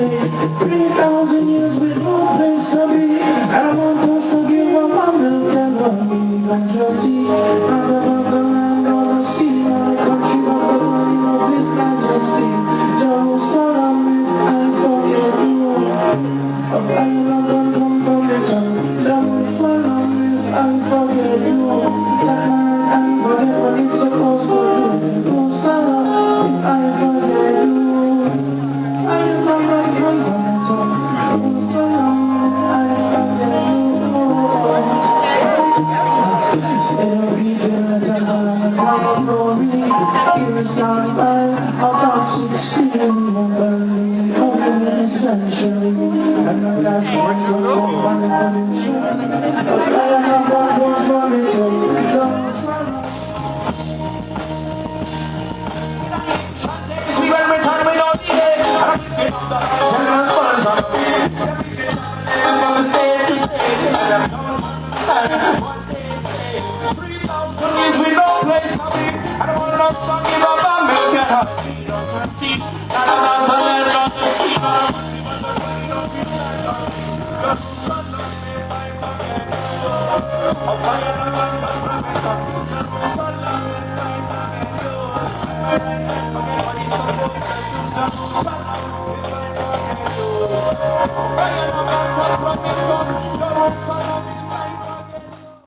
3,000 years with no place to be. I don't want us to give up on milk and honey and dirty. Not about the land or the sea, or the country of the money of this majesty. Jerusalem is I forget you. Of island and composition. Jerusalem is I forget you. That man and whatever it's supposed to do. Jerusalem is I forget you. I love my composition. Jerusalem is I forget you. Every day that I have a glory, years gone by, about 16, early of the century, and the last one was one of the insurance, but I am not one for it, we don't play. I don't want no fucking about me. I don't know.